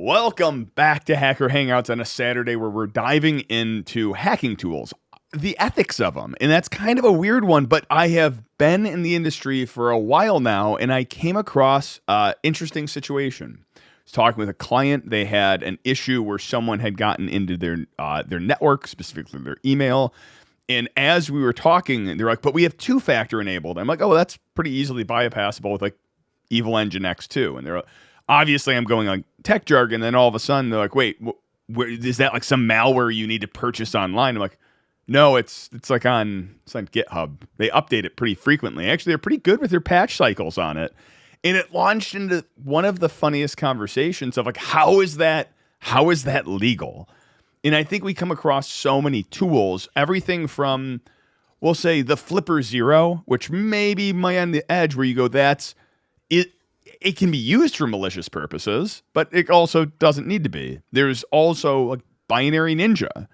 Welcome back to Hacker Hangouts on a Saturday where we're diving into hacking tools, the ethics of them. And that's kind of a weird one, but I have been in the industry for a while now, and I came across an interesting situation. I was talking with a client. They had an issue where someone had gotten into their network, specifically their email. And as we were talking, they're like, but we have two-factor enabled. I'm like, oh, that's pretty easily bypassable with like Evil Engine X2. And they're like, obviously, I'm going like tech jargon. Then all of a sudden, they're like, "Wait, is that like some malware you need to purchase online?" I'm like, "No, it's on GitHub. They update it pretty frequently. Actually, they're pretty good with their patch cycles on it." And it launched into one of the funniest conversations of like, how is that legal? And I think we come across so many tools, everything from, we'll say, the Flipper Zero, which may be on the edge, where you go, that's it. It can be used for malicious purposes, but it also doesn't need to be. There's also like Binary Ninja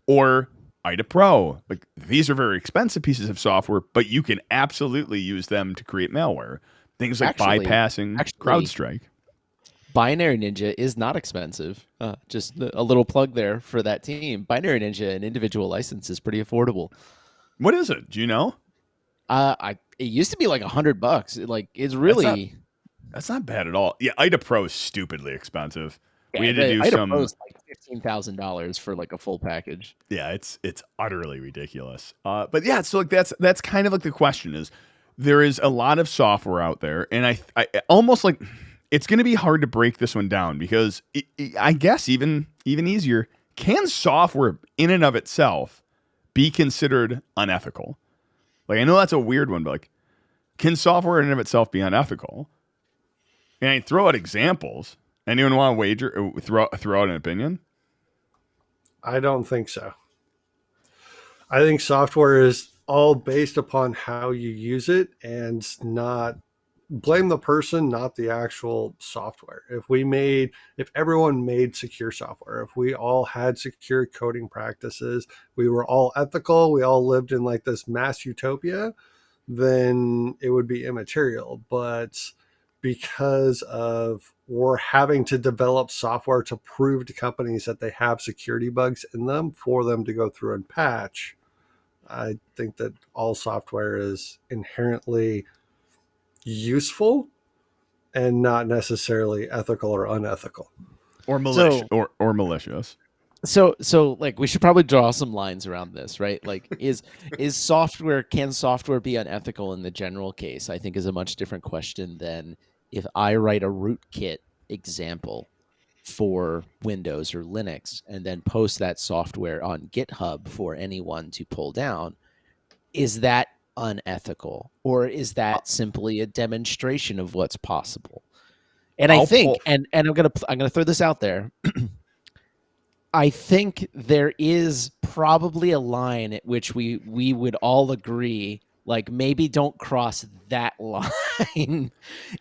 or IDA Pro. Like, these are very expensive pieces of software, but you can absolutely use them to create malware. Things like bypassing CrowdStrike. Binary Ninja is not expensive. Just a little plug there for that team. Binary Ninja, an individual license, is pretty affordable. What is it? Do you know? It used to be like $100. Like, it's really... That's not bad at all. Yeah, IDA Pro is stupidly expensive. Yeah, we had to do IDA Pro is like $15,000 for like a full package. Yeah, it's utterly ridiculous. But yeah, so like that's kind of like the question is, there is a lot of software out there, and I almost like it's going to be hard to break this one down because I guess even easier, can software in and of itself be considered unethical? Like, I know that's a weird one, but like, can software in and of itself be unethical? And I throw out examples. Anyone want to wager? Throw out an opinion? I don't think so. I think software is all based upon how you use it, and not blame the person, not the actual software. If everyone made secure software, if we all had secure coding practices, we were all ethical, we all lived in like this mass utopia, then it would be immaterial. But because of we're having to develop software to prove to companies that they have security bugs in them for them to go through and patch, I think that all software is inherently useful and not necessarily ethical or unethical. Or malicious. Or malicious. So like, we should probably draw some lines around this, right? Like, can software be unethical in the general case? I think is a much different question than if I write a rootkit example for Windows or Linux and then post that software on GitHub for anyone to pull down. Is that unethical, or is that simply a demonstration of what's possible? And I'm gonna throw this out there. I think there is probably a line at which we would all agree, like, maybe don't cross that line.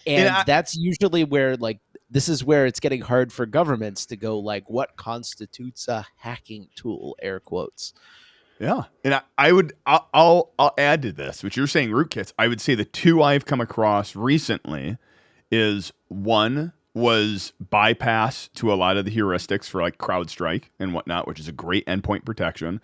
And that's usually where, like, this is where it's getting hard for governments to go, like, what constitutes a hacking tool, air quotes. Yeah. And I'll add to this, which you're saying rootkits. I would say the two I've come across recently is, one was bypass to a lot of the heuristics for like CrowdStrike and whatnot, which is a great endpoint protection.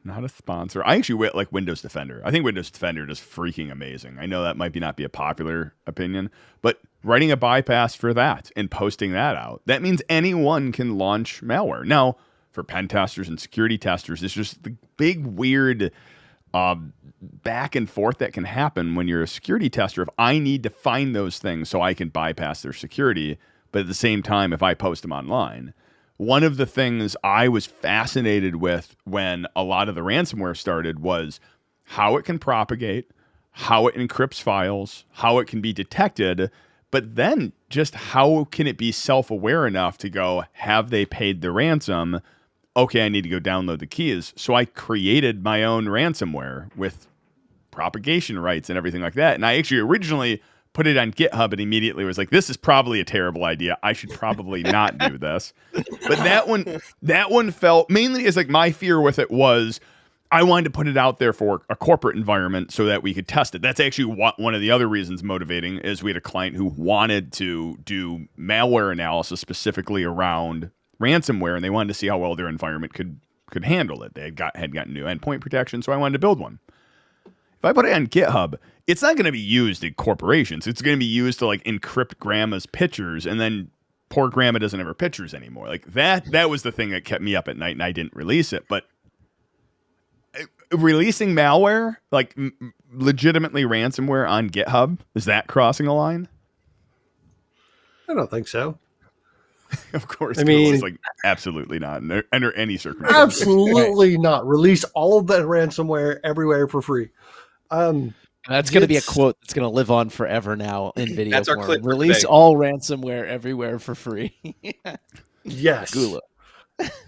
Not a sponsor. I actually like Windows Defender. I think Windows Defender is freaking amazing. I know that might not be a popular opinion, but writing a bypass for that and posting that out, that means anyone can launch malware. Now, for pen testers and security testers, it's just the big weird back and forth that can happen when you're a security tester. If I need to find those things so I can bypass their security, but at the same time, if I post them online. One of the things I was fascinated with when a lot of the ransomware started was how it can propagate, how it encrypts files, how it can be detected, but then just how can it be self-aware enough to go, have they paid the ransom? Okay, I need to go download the keys. So I created my own ransomware with propagation rights and everything like that. And I actually originally put it on GitHub and immediately was like, this is probably a terrible idea. I should probably not do this. But that one felt, mainly as like my fear with it was, I wanted to put it out there for a corporate environment so that we could test it. That's actually one of the other reasons motivating is we had a client who wanted to do malware analysis specifically around ransomware, and they wanted to see how well their environment could handle it. They had gotten new endpoint protection, so I wanted to build one. If I put it on GitHub, it's not going to be used in corporations. It's going to be used to like encrypt grandma's pictures, and then poor grandma doesn't have her pictures anymore. Like that was the thing that kept me up at night, and I didn't release it. But releasing malware, like legitimately ransomware on GitHub, is that crossing a line? I don't think so. Of course, I mean, it's like absolutely not under any circumstances. Absolutely not. Release all of that ransomware everywhere for free. That's going to be a quote that's going to live on forever now in video That's our form. clip for Release today. all ransomware everywhere for free. Yes. Gula.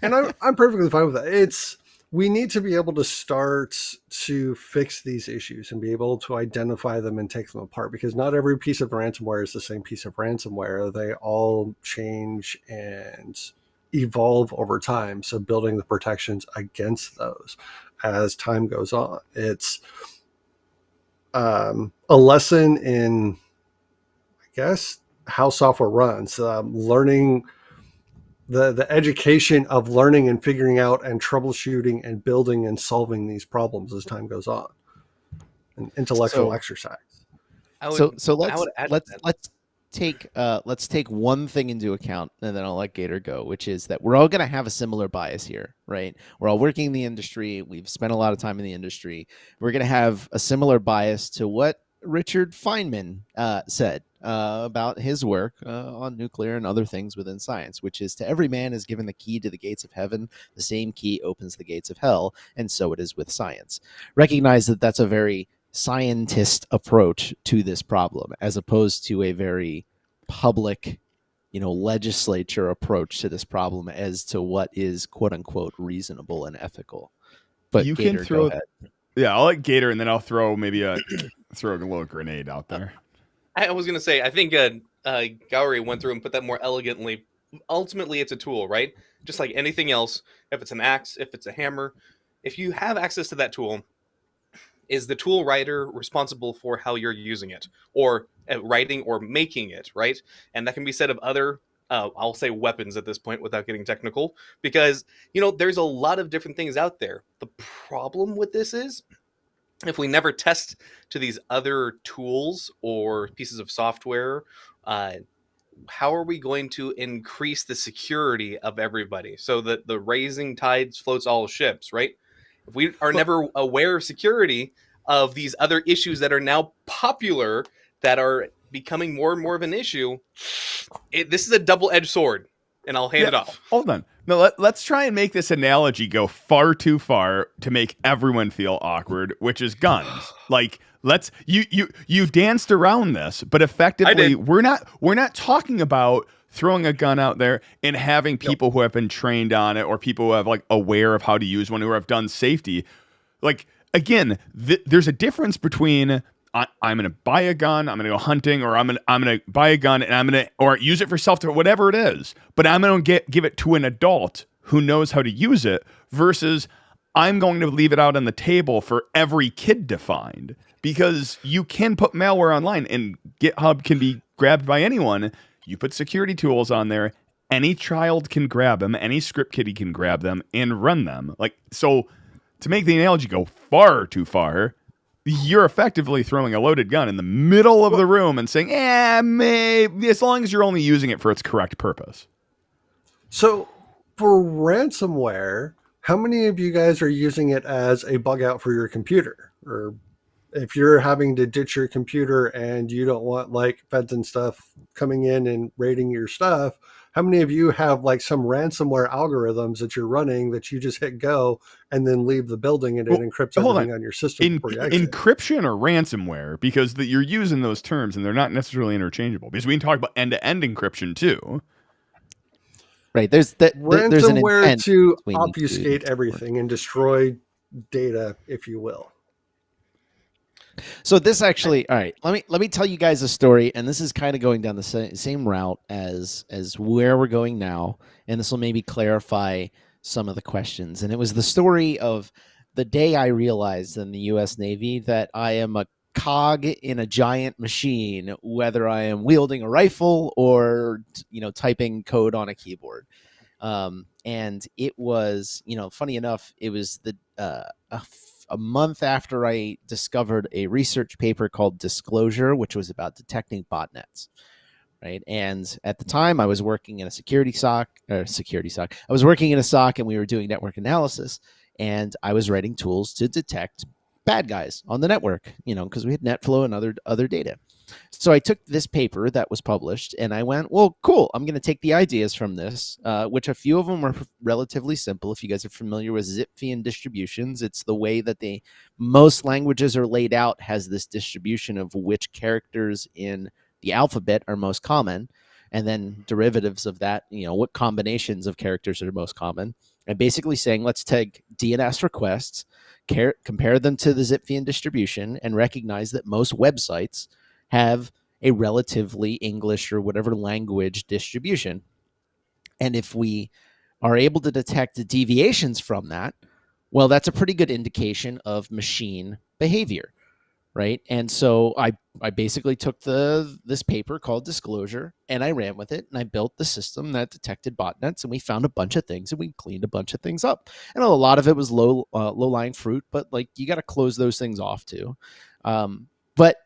And I'm perfectly fine with that. We need to be able to start to fix these issues and be able to identify them and take them apart, because not every piece of ransomware is the same piece of ransomware. They all change and evolve over time. So building the protections against those as time goes on. It's a lesson in, I guess, how software runs, learning the education of learning and figuring out and troubleshooting and building and solving these problems as time goes on. An intellectual exercise. So let's take one thing into account, and then I'll let Gator go, which is that we're all going to have a similar bias here, right? We're all working in the industry. We've spent a lot of time in the industry. We're going to have a similar bias to what Richard Feynman said about his work on nuclear and other things within science, which is, to every man is given the key to the gates of heaven. The same key opens the gates of hell, and so it is with science. Recognize that that's a very scientist approach to this problem, as opposed to a very public, legislature approach to this problem as to what is quote unquote reasonable and ethical. But you Gator, can throw, go ahead. Yeah, I'll let Gator, and then I'll throw throw a little grenade out there. I was going to say, I think Gowrie went through and put that more elegantly. Ultimately, it's a tool, right? Just like anything else. If it's an axe, if it's a hammer, if you have access to that tool, is the tool writer responsible for how you're using it, or writing or making it, right? And that can be said of other, I'll say weapons at this point without getting technical, because, there's a lot of different things out there. The problem with this is, if we never test to these other tools or pieces of software, how are we going to increase the security of everybody so that the rising tides floats all ships, right? If we are never aware of security of these other issues that are now popular, that are becoming more and more of an issue, this is a double-edged sword, and I'll hand it off. Hold on. No, let's try and make this analogy go far too far to make everyone feel awkward, which is guns. Like, you danced around this, but effectively we're not talking about throwing a gun out there and having people who have been trained on it, or people who have like aware of how to use one, who have done safety. Like, again, there's a difference between I'm going to buy a gun, I'm going to go hunting, or I'm going to buy a gun and I'm going to, or use it for self-defense, whatever it is, but I'm going to give it to an adult who knows how to use it, versus I'm going to leave it out on the table for every kid to find, because you can put malware online and GitHub can be grabbed by anyone. You put security tools on there, any child can grab them, any script kiddie can grab them and run them. Like, so to make the analogy go far too far, you're effectively throwing a loaded gun in the middle of the room and saying, maybe, as long as you're only using it for its correct purpose. So for ransomware, how many of you guys are using it as a bug out for your computer? Or if you're having to ditch your computer and you don't want like feds and stuff coming in and raiding your stuff, how many of you have like some ransomware algorithms that you're running that you just hit go and then leave the building and it encrypts everything on your system before you exit? Encryption or ransomware, because you're using those terms and they're not necessarily interchangeable, because we can talk about end-to-end encryption too. Right. There's ransomware to obfuscate everything and destroy data, if you will. So this actually, all right, let me tell you guys a story, and this is kind of going down the same route as where we're going now, and this will maybe clarify some of the questions. And it was the story of the day I realized in the U.S. Navy that I am a cog in a giant machine, whether I am wielding a rifle or typing code on a keyboard. And it was, funny enough, it was a month after I discovered a research paper called Disclosure, which was about detecting botnets. Right. And at the time I was working in a security SOC. I was working in a SOC and we were doing network analysis, and I was writing tools to detect bad guys on the network, because we had NetFlow and other data. So I took this paper that was published and I went, well, cool. I'm going to take the ideas from this, which a few of them are relatively simple. If you guys are familiar with Zipfian distributions, it's the way that most languages are laid out, has this distribution of which characters in the alphabet are most common, and then derivatives of that, what combinations of characters are most common. And basically saying, let's take DNS requests, compare them to the Zipfian distribution, and recognize that most websites have a relatively English or whatever language distribution. And if we are able to detect the deviations from that, well, that's a pretty good indication of machine behavior. Right. And so I basically took this paper called Disclosure and I ran with it, and I built the system that detected botnets, and we found a bunch of things and we cleaned a bunch of things up. And a lot of it was low lying fruit, but you got to close those things off too. But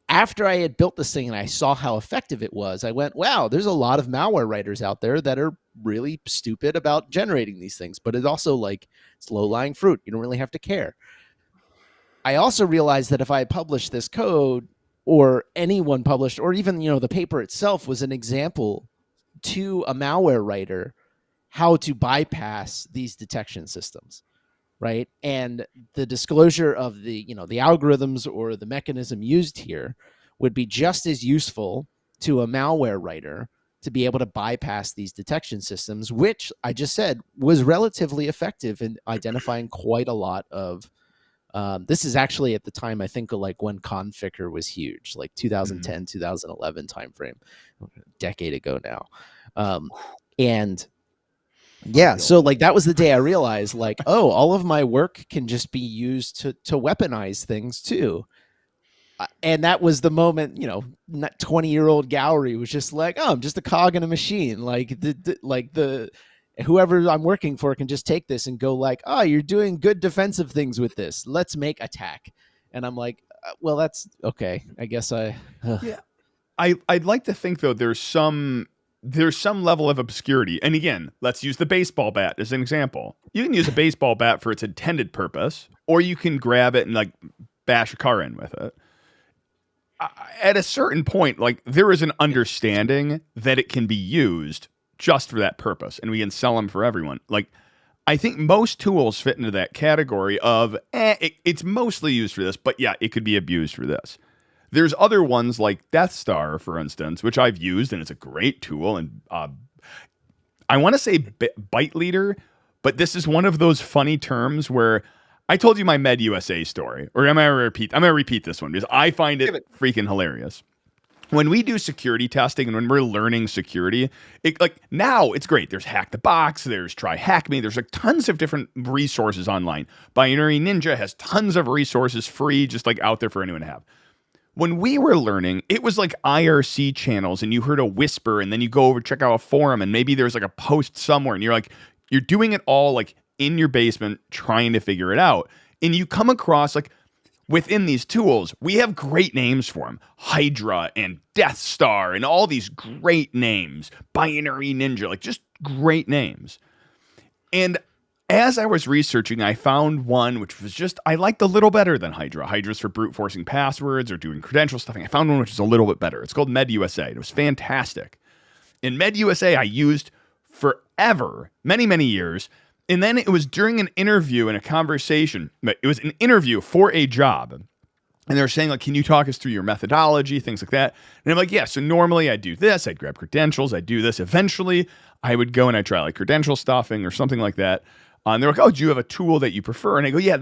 after I had built this thing and I saw how effective it was, I went, wow, there's a lot of malware writers out there that are really stupid about generating these things, but it's also it's low lying fruit. You don't really have to care. I also realized that if I published this code, or anyone published, or even, the paper itself was an example to a malware writer how to bypass these detection systems, right? And the disclosure of the algorithms or the mechanism used here would be just as useful to a malware writer to be able to bypass these detection systems, which I just said was relatively effective in identifying quite a lot of. This is actually at the time, I think, when Conficker was huge, 2010, 2011 timeframe, a decade ago now. And yeah, so that was the day I realized, oh, all of my work can just be used to weaponize things too. And that was the moment, 20-year-old Gowrie was just oh, I'm just a cog in a machine. Whoever I'm working for can just take this and go oh, you're doing good defensive things with this. Let's make attack. And I'm well, that's okay. I guess Yeah. I'd like to think though there's some level of obscurity. And again, let's use the baseball bat as an example. You can use a baseball bat for its intended purpose, or you can grab it and bash a car in with it. At a certain point, there is an understanding that it can be used just for that purpose, and we can sell them for everyone. I think most tools fit into that category of it's mostly used for this, but yeah, it could be abused for this. There's other ones like Death Star, for instance, which I've used, and it's a great tool. And I want to say Byte Leader, but this is one of those funny terms where I told you my MedUSA story, or I'm going to repeat this one because I find it freaking hilarious. When we do security testing and when we're learning security, now it's great. There's Hack the Box, there's Try Hack Me, there's tons of different resources online. Binary Ninja has tons of resources free, just out there for anyone to have. When we were learning, it was IRC channels, and you heard a whisper, and then you go over check out a forum, and maybe there's a post somewhere, and you're doing it all in your basement trying to figure it out, and you come across within these tools, we have great names for them. Hydra and Death Star and all these great names. Binary Ninja, just great names. And as I was researching, I found one which was I liked a little better than Hydra. Hydra's for brute forcing passwords or doing credential stuffing. I found one which is a little bit better. It's called MedUSA. It was fantastic. And MedUSA I used forever, many, many years. And then it was during an interview and a conversation. It was an interview for a job. And they were saying, can you talk us through your methodology, things like that? And I'm yeah, so normally I do this. I'd grab credentials. I'd do this. Eventually, I would go and I'd try credential stuffing or something like that. And they're oh, do you have a tool that you prefer? And I go, yeah,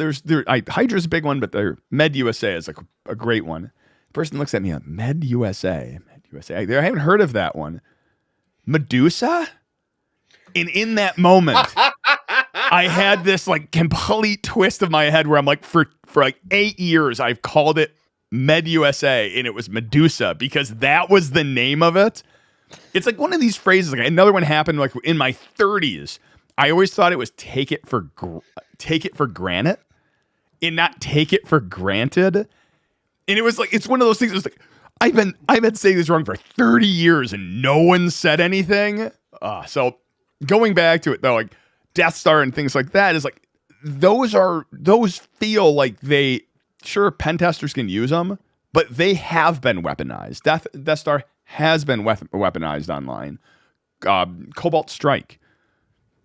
Hydra's a big one, but MedUSA is a great one. The person looks at me MedUSA. I haven't heard of that one. Medusa? And in that moment, I had this like complete twist of my head where I'm like, for like 8 years, I've called it MedUSA, and it was Medusa because that was the name of it. It's like one of these phrases. Like another one happened like in my 30s. I always thought it was take it for granted and not take it for granted. And it was like, it's one of those things. It's like, I've been saying this wrong for 30 years and no one said anything. So going back to it though, like Death Star and things like that is like, those feel like sure, pen testers can use them, but they have been weaponized. Death Star has been weaponized online. Cobalt Strike,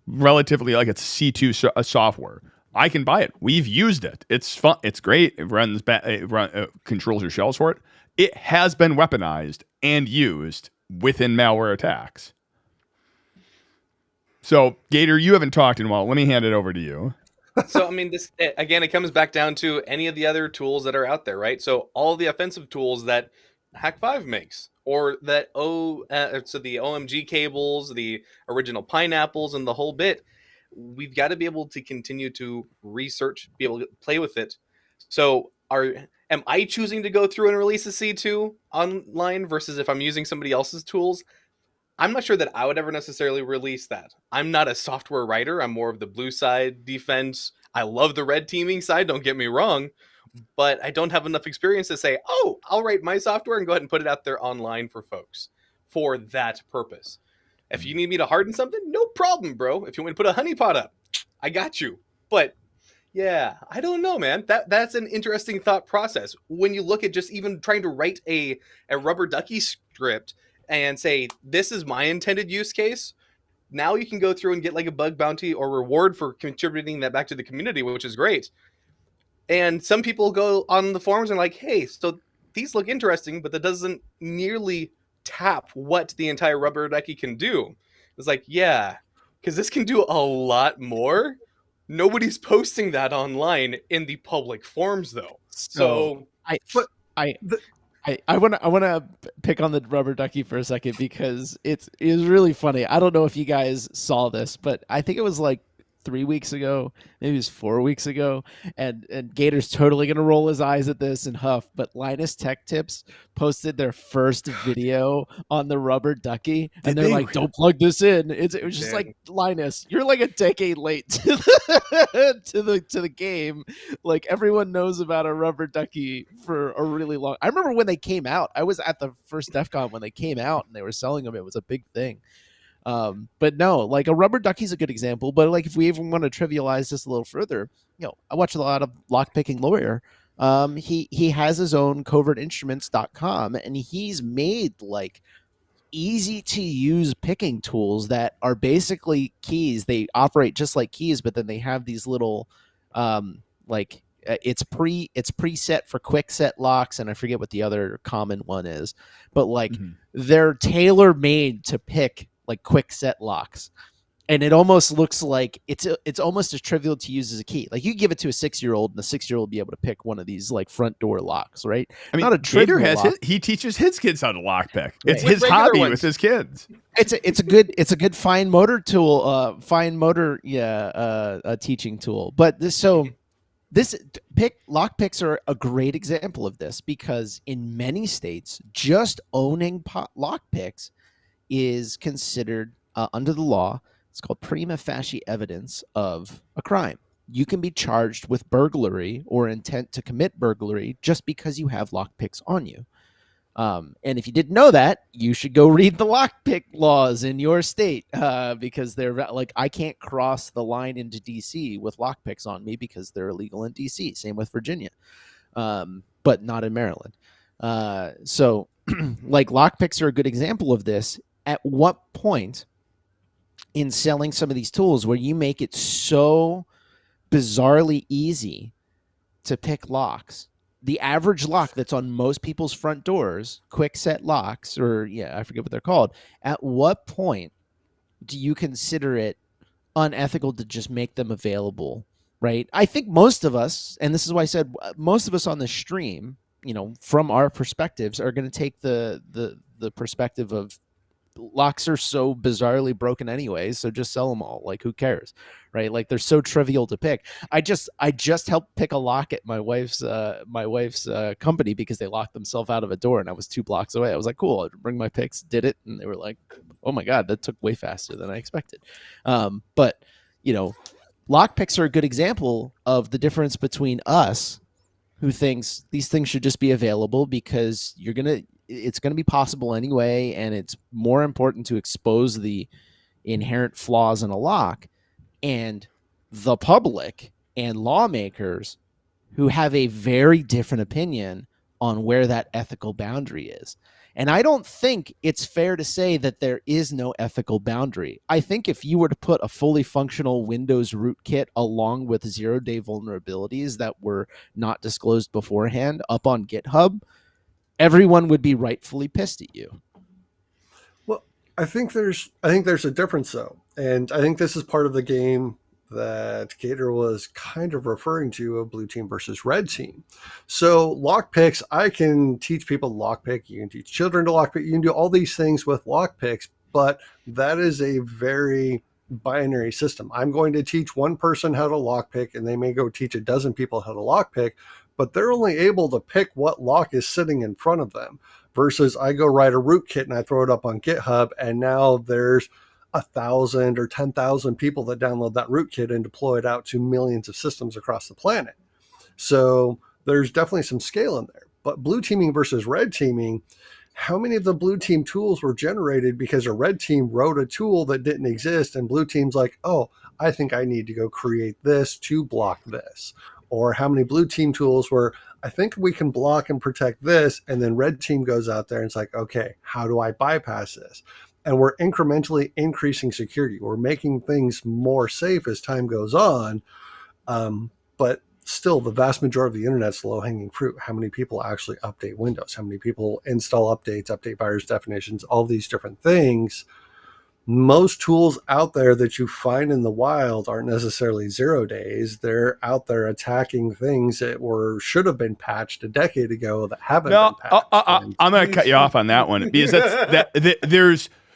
relatively like it's C2 software. I can buy it. We've used it. It's fun. It's great. It controls your shells for it. It has been weaponized and used within malware attacks. So, Gator, you haven't talked in a while. Let me hand it over to you. So, I mean, this again, it comes back down to any of the other tools that are out there, right? So, all the offensive tools that Hack5 makes, or that so the OMG cables, the original pineapples, and the whole bit, we've got to be able to continue to research, be able to play with it. So, am I choosing to go through and release a C2 online versus if I'm using somebody else's tools? I'm not sure that I would ever necessarily release that. I'm not a software writer. I'm more of the blue side defense. I love the red teaming side, don't get me wrong, but I don't have enough experience to say, oh, I'll write my software and go ahead and put it out there online for folks for that purpose. If you need me to harden something, no problem, bro. If you want me to put a honeypot up, I got you. But yeah, I don't know, man. That's an interesting thought process. When you look at just even trying to write a rubber ducky script and say, this is my intended use case, now you can go through and get like a bug bounty or reward for contributing that back to the community, which is great. And some people go on the forums and like, hey, so these look interesting, but that doesn't nearly tap what the entire rubber ducky can do. It's like, yeah, because this can do a lot more. Nobody's posting that online in the public forums though. So I want to pick on the rubber ducky for a second because it was really funny. I don't know if you guys saw this, but I think it was like 3 weeks ago, maybe it was 4 weeks ago, and Gator's totally gonna roll his eyes at this and huff. But Linus Tech Tips posted their first video on the rubber ducky, and they're like, "Don't plug this in." It was just like, Linus, you're like a decade late to the game. Like everyone knows about a rubber ducky for a really long. I remember when they came out. I was at the first DEF CON when they came out and they were selling them. It was a big thing. But no, like a rubber ducky's a good example. But like if we even want to trivialize this a little further, I watch a lot of Lockpicking Lawyer. He has his own covertinstruments.com, and he's made like easy to use picking tools that are basically keys. They operate just like keys, but then they have these little it's preset for quick set locks, and I forget what the other common one is, but like they're tailor made to pick like quick set locks, and it almost looks like it's almost as trivial to use as a key. Like you give it to a 6-year-old, and the 6-year-old will be able to pick one of these like front door locks, right? I mean, not a Trader trivial lock. he teaches his kids how to lockpick. It's With his regular hobby ones. with his kids. It's a good fine motor tool, teaching tool. But lock picks are a great example of this, because in many states, just owning lock picks is considered under the law. It's called prima facie evidence of a crime. You can be charged with burglary or intent to commit burglary just because you have lockpicks on you. And if you didn't know that, you should go read the lockpick laws in your state, because they're like, I can't cross the line into DC with lockpicks on me because they're illegal in DC. Same with Virginia, but not in Maryland. So like lockpicks are a good example of this. At what point in selling some of these tools where you make it so bizarrely easy to pick locks, the average lock that's on most people's front doors, quick set locks, or I forget what they're called, at what point do you consider it unethical to just make them available, right? I think most of us, and this is why I said most of us on the stream, from our perspectives, are going to take the perspective of locks are so bizarrely broken anyway, so just sell them all. Like, who cares, right? Like, they're so trivial to pick. I just helped pick a lock at my wife's company because they locked themselves out of a door, and I was 2 blocks away. I was like, cool, I'll bring my picks, did it, and they were like, oh my god, that took way faster than I expected. But you know, lock picks are a good example of the difference between us, who thinks these things should just be available because it's gonna be possible anyway, and it's more important to expose the inherent flaws in a lock, and the public and lawmakers who have a very different opinion on where that ethical boundary is. And I don't think it's fair to say that there is no ethical boundary. I think if you were to put a fully functional Windows rootkit along with 0-day vulnerabilities that were not disclosed beforehand up on GitHub, everyone would be rightfully pissed at you. Well, I think there's a difference though. And I think this is part of the game that Gator was kind of referring to, of blue team versus red team. So lockpicks, I can teach people to lockpick. You can teach children to lockpick. You can do all these things with lockpicks, but that is a very binary system. I'm going to teach one person how to lockpick, and they may go teach a dozen people how to lockpick, but they're only able to pick what lock is sitting in front of them. Versus I go write a rootkit and I throw it up on GitHub, and now there's 1,000 or 10,000 people that download that rootkit and deploy it out to millions of systems across the planet. So there's definitely some scale in there. But blue teaming versus red teaming, how many of the blue team tools were generated because a red team wrote a tool that didn't exist, and blue team's like, oh, I think I need to go create this to block this? Or how many blue team tools were, I think we can block and protect this, and then red team goes out there and it's like, okay, how do I bypass this? And we're incrementally increasing security. We're making things more safe as time goes on. But still, the vast majority of the internet's low-hanging fruit. How many people actually update Windows? How many people install updates, update virus definitions, all these different things? Most tools out there that you find in the wild aren't necessarily 0 days. They're out there attacking things that should have been patched a decade ago that haven't been patched. I'm going to cut you off on that one because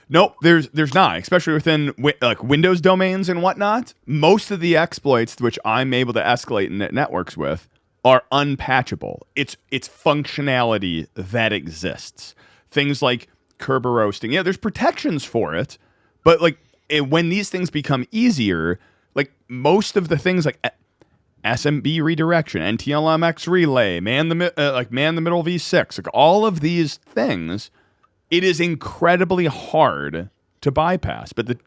there's not, especially within like Windows domains and whatnot. Most of the exploits which I'm able to escalate in networks with are unpatchable. It's functionality that exists. Things like Kerberoasting. Yeah, there's protections for it, but like when these things become easier, like most of the things like SMB redirection, NTLMX relay, man the middle v6, like all of these things, it is incredibly hard to bypass. But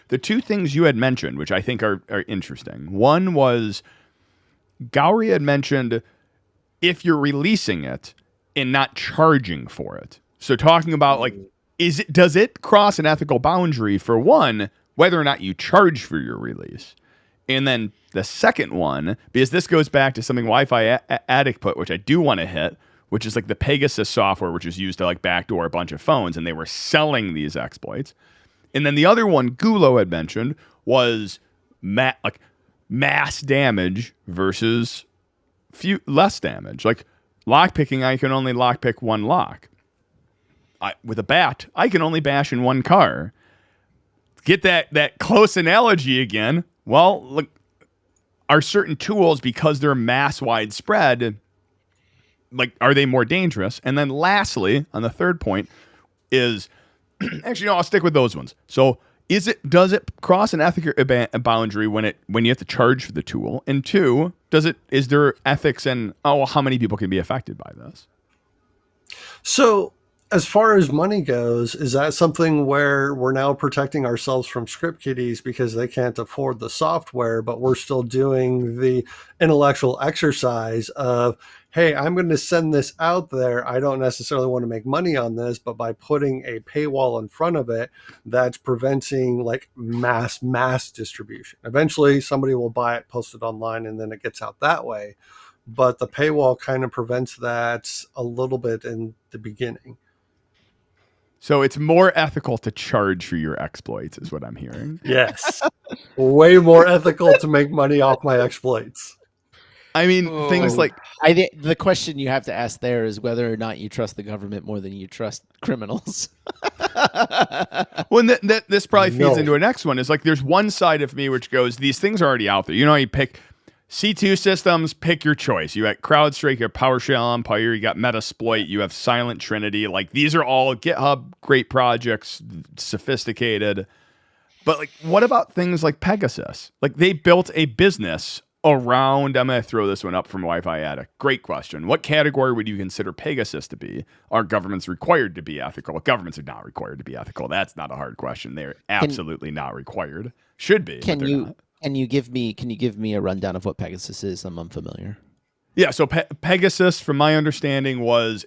the two things you had mentioned, which I think are interesting. One was Gowrie had mentioned if you're releasing it and not charging for it. So talking about like, does it cross an ethical boundary for one, whether or not you charge for your release? And then the second one, because this goes back to something Wi-Fi Addict put, which I do want to hit, which is like the Pegasus software, which is used to like backdoor a bunch of phones, and they were selling these exploits. And then the other one Gulo had mentioned was mass damage versus less damage. Like lockpicking, I can only lockpick one lock. With a bat, I can only bash in one car. Get that close analogy again. Well, look, are certain tools, because they're mass widespread, like, are they more dangerous? And then lastly, on the third point is, actually, no, I'll stick with those ones. So does it cross an ethical boundary when you have to charge for the tool? And two, is there ethics in, how many people can be affected by this? So as far as money goes, is that something where we're now protecting ourselves from script kiddies because they can't afford the software, but we're still doing the intellectual exercise of, hey, I'm going to send this out there. I don't necessarily want to make money on this, but by putting a paywall in front of it, that's preventing like mass distribution. Eventually somebody will buy it, post it online, and then it gets out that way. But the paywall kind of prevents that a little bit in the beginning. So it's more ethical to charge for your exploits, is what I'm hearing. Yes. Way more ethical to make money off my exploits. I mean, things like... I think the question you have to ask there is whether or not you trust the government more than you trust criminals. Well, and this probably feeds No. into a next one. Is like there's one side of me which goes, these things are already out there. You know, you pick C2 systems, pick your choice. You got CrowdStrike, you have PowerShell Empire, you got Metasploit, you have Silent Trinity. Like these are all GitHub great projects, sophisticated. But like, what about things like Pegasus? Like they built a business around. I'm going to throw this one up from Wi-Fi Addict. Great question. What category would you consider Pegasus to be? Are governments required to be ethical? Governments are not required to be ethical. That's not a hard question. They're absolutely not required. Should be. Can but they're you not. can you give me a rundown of what Pegasus is? I'm unfamiliar. Yeah. So Pegasus, from my understanding, was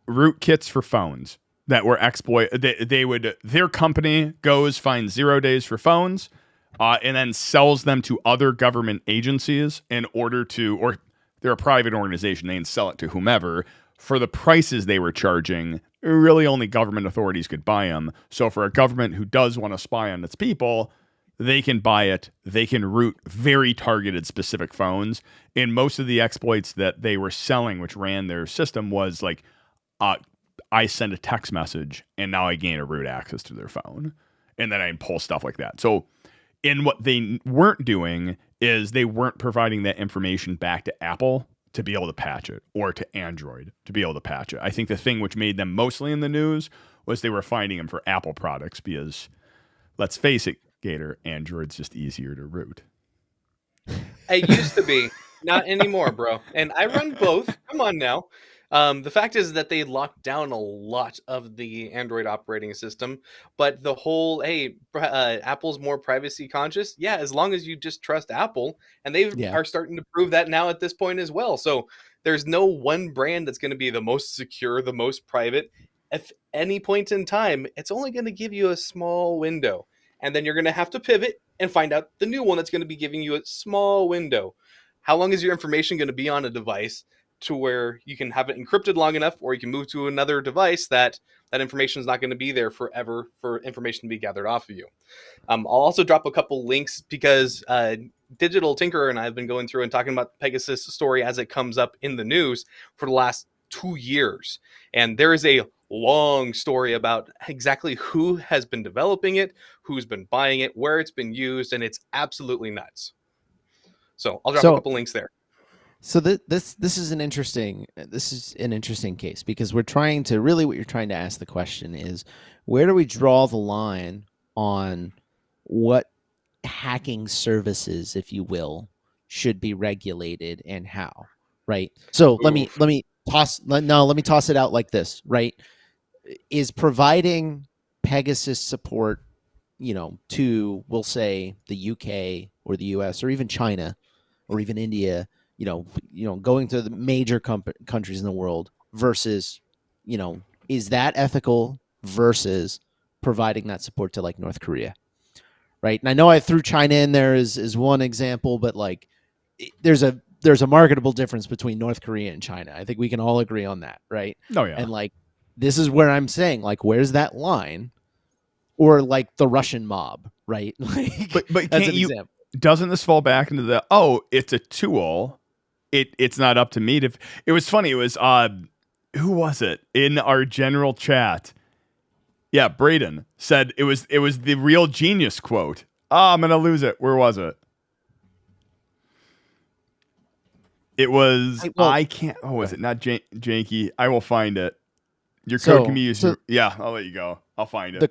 rootkits for phones that were their company goes finds 0 days for phones, and then sells them to other government agencies in order to, or they're a private organization, they can sell it to whomever for the prices they were charging. Really, only government authorities could buy them. So for a government who does want to spy on its people, they can buy it. They can root very targeted specific phones. And most of the exploits that they were selling, which ran their system, was like, I send a text message and now I gain a root access to their phone. And then I pull stuff like that. So, and what they weren't doing is they weren't providing that information back to Apple to be able to patch it, or to Android to be able to patch it. I think the thing which made them mostly in the news was they were finding them for Apple products because, let's face it, Gator, Android's just easier to root. It used to be, not anymore, bro. And I run both. Come on now. The fact is that they locked down a lot of the Android operating system, but the whole, Apple's more privacy conscious. Yeah, as long as you just trust Apple, and they are starting to prove that now at this point as well. So there's no one brand that's going to be the most secure, the most private. At any point in time, it's only going to give you a small window, and then you're going to have to pivot and find out the new one that's going to be giving you a small window. How long is your information going to be on a device to where you can have it encrypted long enough, or you can move to another device that information is not going to be there forever for information to be gathered off of you. I'll also drop a couple links because Digital Tinkerer and I have been going through and talking about the Pegasus story as it comes up in the news for the last 2 years. And there is a long story about exactly who has been developing it, who's been buying it, where it's been used, and it's absolutely nuts. So I'll drop a couple links there. So this is an interesting case, because we're trying to really, what you're trying to ask the question is, where do we draw the line on what hacking services, if you will, should be regulated and how, right? So let me toss it out like this, right? Is providing Pegasus support, to, we'll say, the UK or the US or even China or even India, going to the major countries in the world versus, is that ethical versus providing that support to like North Korea, right? And I know I threw China in there as one example, but like there's a marketable difference between North Korea and China. I think we can all agree on that, right? Oh yeah. And like, this is where I'm saying, like, where's that line? Or like the Russian mob, right? Like, but as can't an you? example. Doesn't this fall back into the it's a tool? It's not up to me to. It was funny. It was who was it in our general chat? Yeah, Braden said it was the real genius quote. I'm gonna lose it. Where was it? It was I can't. Oh, was it not Janky? I will find it. Your code can be used. Yeah, I'll let you go. I'll find it. The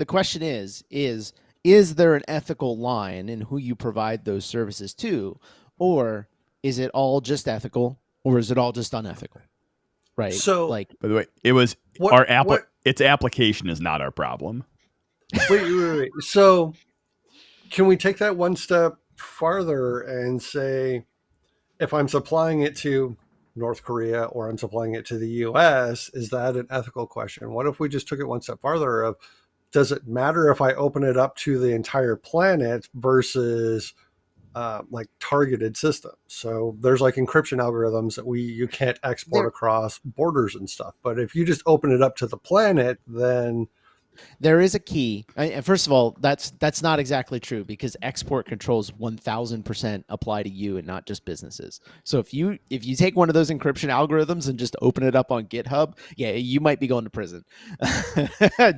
question is there an ethical line in who you provide those services to, or is it all just ethical, or is it all just unethical? Right. So, like, by the way, it was its application is not our problem. Wait. So, can we take that one step farther and say, if I'm supplying it to North Korea or I'm supplying it to the US, is that an ethical question? What if we just took it one step farther of, does it matter if I open it up to the entire planet versus like targeted systems? So there's like encryption algorithms that you can't export across borders and stuff. But if you just open it up to the planet, then There is a key. And first of all, that's not exactly true because export controls 1000% apply to you and not just businesses. So if you take one of those encryption algorithms and just open it up on GitHub, yeah, you might be going to prison.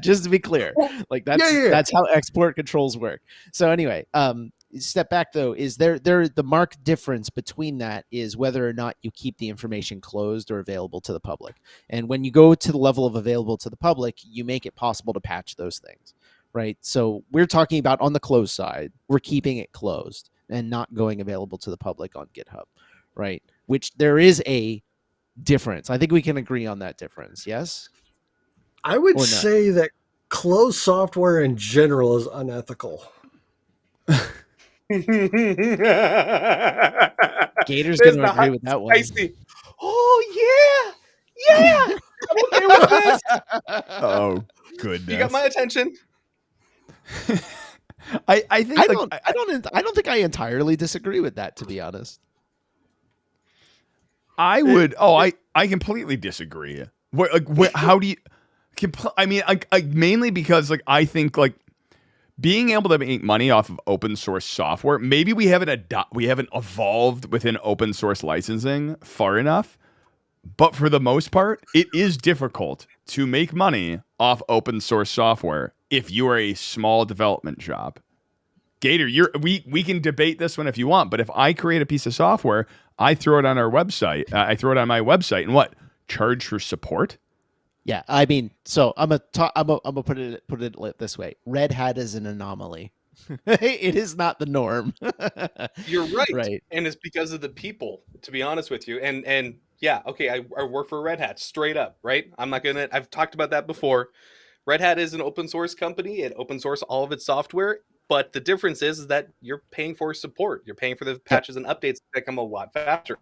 Just to be clear, like that's how export controls work. So anyway, step back though, is there the marked difference between that is whether or not you keep the information closed or available to the public. And when you go to the level of available to the public, you make it possible to patch those things, right? So we're talking about on the closed side, we're keeping it closed and not going available to the public on GitHub, right? Which there is a difference. I think we can agree on that difference. Yes? I would say that closed software in general is unethical. Gator's going to agree with that one. Oh yeah, I'm okay with this. Oh goodness! You got my attention. I think I don't think I entirely disagree with that, to be honest. I would. I completely disagree. How do you? I mean, mainly because I think being able to make money off of open source software. Maybe we haven't evolved within open source licensing far enough, but for the most part, it is difficult to make money off open source software if you are a small development shop. Gator, we can debate this one if you want, but if I create a piece of software, I throw it on our website. I throw it on my website, and charge for support? Yeah, I mean, so I'm gonna put it this way: Red Hat is an anomaly. It is not the norm. You're right. Right, and it's because of the people. To be honest with you, and yeah, okay, I work for Red Hat straight up, right? I've talked about that before. Red Hat is an open source company. It open source all of its software, but the difference is that you're paying for support. You're paying for the patches and updates that come a lot faster.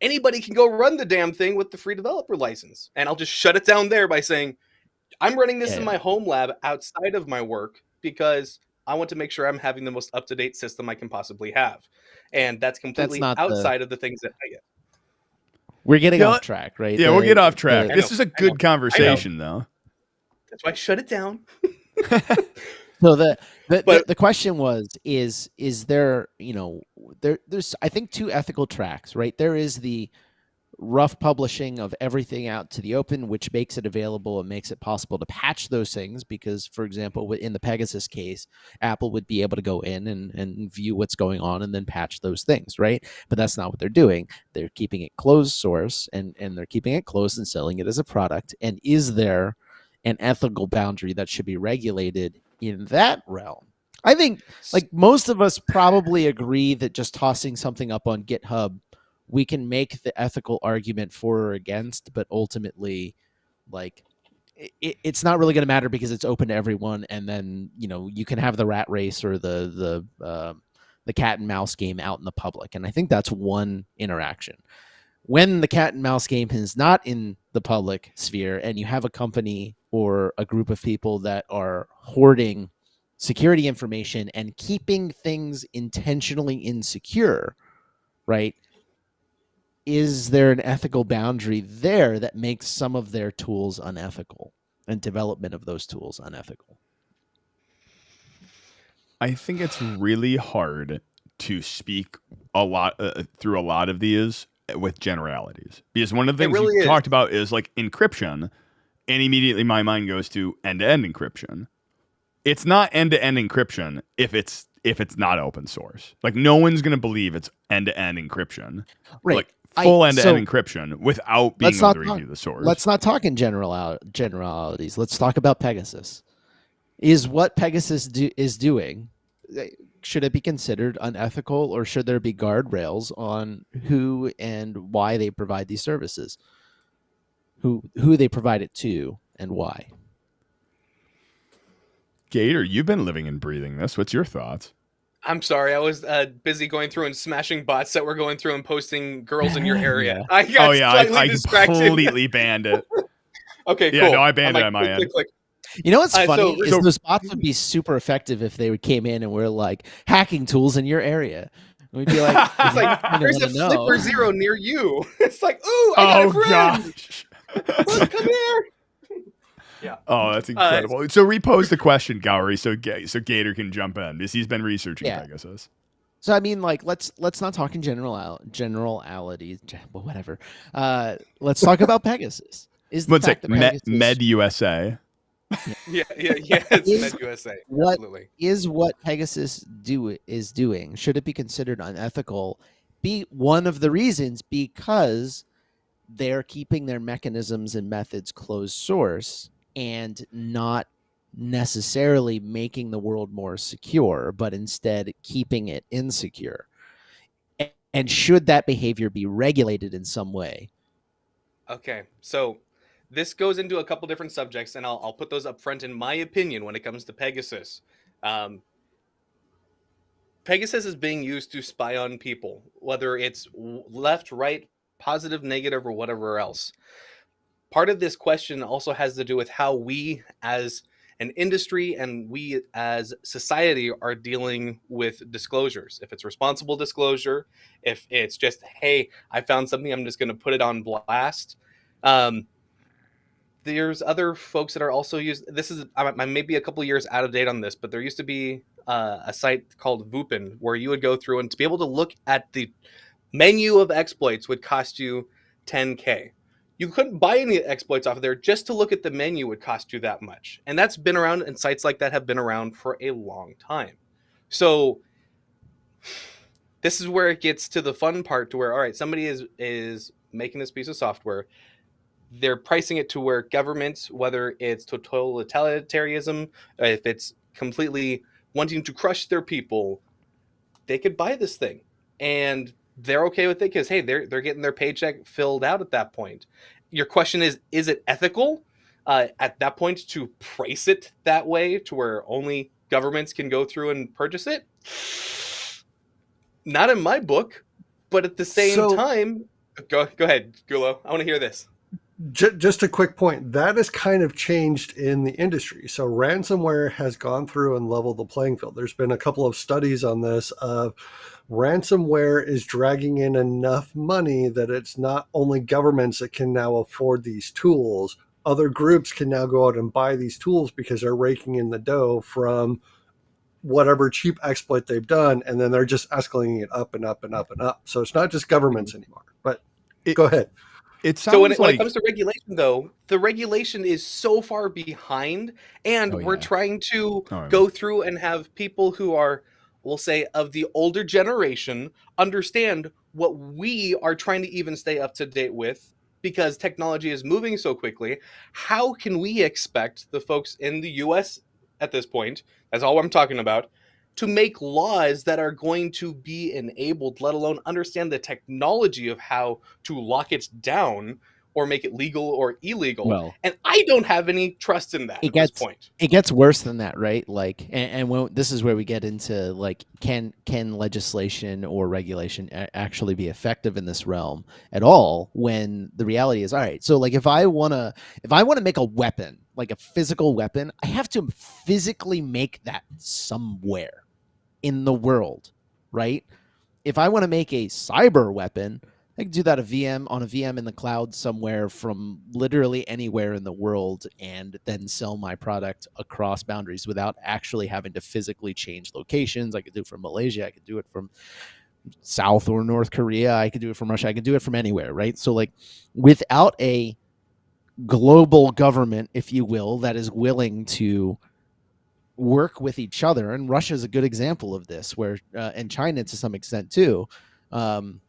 Anybody can go run the damn thing with the free developer license. And I'll just shut it down there by saying, I'm running this in my home lab outside of my work because I want to make sure I'm having the most up-to-date system I can possibly have. And that's completely outside of the things that I get. We're getting off track, right? Yeah, we'll get off track. This is a good conversation, though. That's why I shut it down. So the question was, is there, there's, I think, two ethical tracks, right? There is the rough publishing of everything out to the open, which makes it available and makes it possible to patch those things. Because, for example, in the Pegasus case, Apple would be able to go in and view what's going on and then patch those things, right? But that's not what they're doing. They're keeping it closed source and they're keeping it closed and selling it as a product. And is there an ethical boundary that should be regulated in that realm? I think most of us probably agree that just tossing something up on GitHub, we can make the ethical argument for or against, but ultimately it's not really going to matter because it's open to everyone. And then, you can have the rat race or the cat and mouse game out in the public. And I think that's one interaction. When the cat and mouse game is not in the public sphere and you have a company or a group of people that are hoarding security information and keeping things intentionally insecure, right? Is there an ethical boundary there that makes some of their tools unethical and development of those tools unethical? I think it's really hard to speak a lot through a lot of these with generalities, because one of the things you talked about is encryption, and immediately my mind goes to end-to-end encryption. It's not end-to-end encryption if it's not open source. No one's going to believe it's end-to-end encryption, right? Full end-to-end encryption without being able to review the source. Let's not talk in generalities. Let's talk about Pegasus. Is what Pegasus is doing, should it be considered unethical, or should there be guardrails on who and why they provide these services? Who they provide it to and why? Gator, you've been living and breathing this. What's your thoughts? I'm sorry, I was busy going through and smashing bots that were going through and posting girls in your area. I got I distracted. completely banned it. Okay, cool. Yeah, no, I banned it on my end. You know what's funny is those bots would be super effective if they came in and were like, hacking tools in your area. We'd be like, it's like, there's a Flipper Zero near you. It's like, ooh, I got a friend. Gosh. Look, come here. Yeah. Oh, that's incredible. So repose the question, Gowrie, so Gator can jump in because he's been researching Pegasus. So I mean, like, let's not talk in generalities, well, whatever. Let's talk about Pegasus. Is the fact that Pegasus Med USA? Yeah. It's Med USA. Absolutely. Is what Pegasus is doing? Should it be considered unethical? Be one of the reasons because they're keeping their mechanisms and methods closed source and not necessarily making the world more secure, but instead keeping it insecure. And should that behavior be regulated in some way? Okay, so this goes into a couple different subjects, and I'll put those up front in my opinion when it comes to Pegasus. Pegasus is being used to spy on people, whether it's left, right, positive, negative, or whatever else. Part of this question also has to do with how we as an industry and we as society are dealing with disclosures. If it's responsible disclosure, if it's just, hey, I found something, I'm just going to put it on blast. There's other folks that are also used. This is, I may be a couple years out of date on this, but there used to be a site called Vupin where you would go through and to be able to look at the menu of exploits would cost you $10K. You couldn't buy any exploits off of there. Just to look at the menu would cost you that much. And that's been around, and sites like that have been around for a long time. So this is where it gets to the fun part to where, all right, somebody is making this piece of software. They're pricing it to where governments, whether it's totalitarianism, if it's completely wanting to crush their people, they could buy this thing. And they're okay with it because, hey, they're getting their paycheck filled out at that point. Your question is it ethical at that point to price it that way to where only governments can go through and purchase it? Not in my book, but at the same time, go ahead, Gulo. I want to hear this. Just a quick point. That has kind of changed in the industry. So ransomware has gone through and leveled the playing field. There's been a couple of studies on this of ransomware is dragging in enough money that it's not only governments that can now afford these tools. Other groups can now go out and buy these tools because they're raking in the dough from whatever cheap exploit they've done, and then they're just escalating it up and up and up and up. So it's not just governments anymore. But go ahead. It sounds so when it comes to regulation, though, the regulation is so far behind, and we're trying to go through and have people who are, we'll say, of the older generation understand what we are trying to even stay up to date with, because technology is moving so quickly. How can we expect the folks in the U.S. at this point, that's all I'm talking about, to make laws that are going to be enabled, let alone understand the technology of how to lock it down or make it legal or illegal? Well, and I don't have any trust in that at this point. It gets worse than that, right? Like, and when, this is where we get into, like, can legislation or regulation actually be effective in this realm at all? When the reality is, all right, so like if I want to make a weapon, like a physical weapon, I have to physically make that somewhere in the world, right? If I want to make a cyber weapon, I can do that on a VM in the cloud somewhere from literally anywhere in the world, and then sell my product across boundaries without actually having to physically change locations. I could do it from Malaysia. I could do it from South or North Korea. I could do it from Russia. I could do it from anywhere, right? So like without a global government, if you will, that is willing to work with each other, and Russia is a good example of this, where and China to some extent too,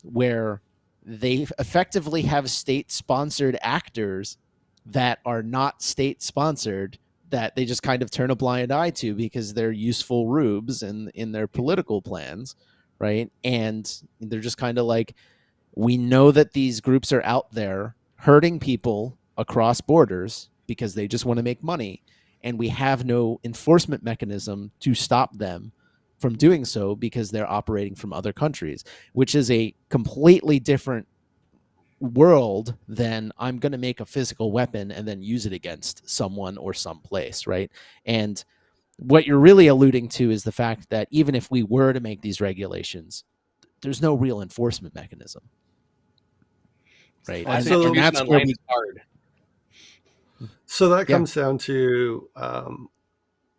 where they effectively have state-sponsored actors that are not state-sponsored, that they just kind of turn a blind eye to because they're useful rubes in their political plans, right? And they're just kind of like, we know that these groups are out there hurting people across borders because they just want to make money, and we have no enforcement mechanism to stop them from doing so because they're operating from other countries, which is a completely different world than I'm going to make a physical weapon and then use it against someone or someplace, right? And what you're really alluding to is the fact that even if we were to make these regulations, there's no real enforcement mechanism, right? And So- distribution that's where online is hard. So that Yeah. comes down to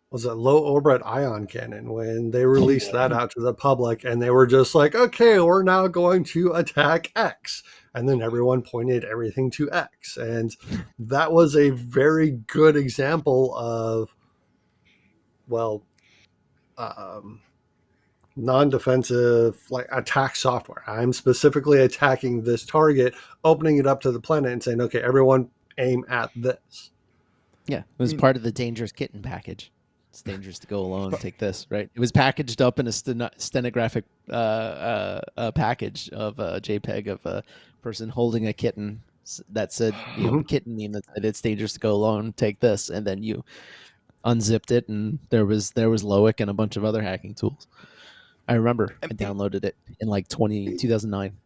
was it low orbit ion cannon when they released that out to the public, and they were just like, okay, we're now going to attack X, and then everyone pointed everything to X, and that was a very good example of, well, non-defensive like attack software. I'm specifically attacking this target, opening it up to the planet and saying, okay, everyone aim at this. Yeah, it was part of the dangerous kitten package. It's dangerous to go alone. Take this, right? It was packaged up in a stenographic package of a JPEG of a person holding a kitten that said, kitten meme that said, "It's dangerous to go alone. Take this," and then you unzipped it, and there was Loic and a bunch of other hacking tools. I remember I downloaded it in like 2009.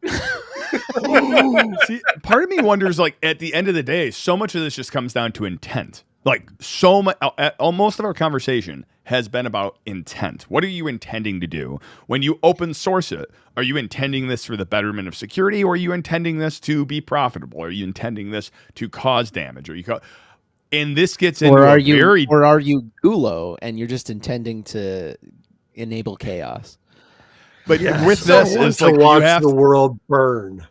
See, part of me wonders, like, at the end of the day, so much of this just comes down to intent. Like, so much, most of our conversation has been about intent. What are you intending to do? When you open source it, are you intending this for the betterment of security, or are you intending this to be profitable? Are you intending this to cause damage? And this gets into or are you Gulo and you're just intending to enable chaos? But with this, it's like watch you have the world burn.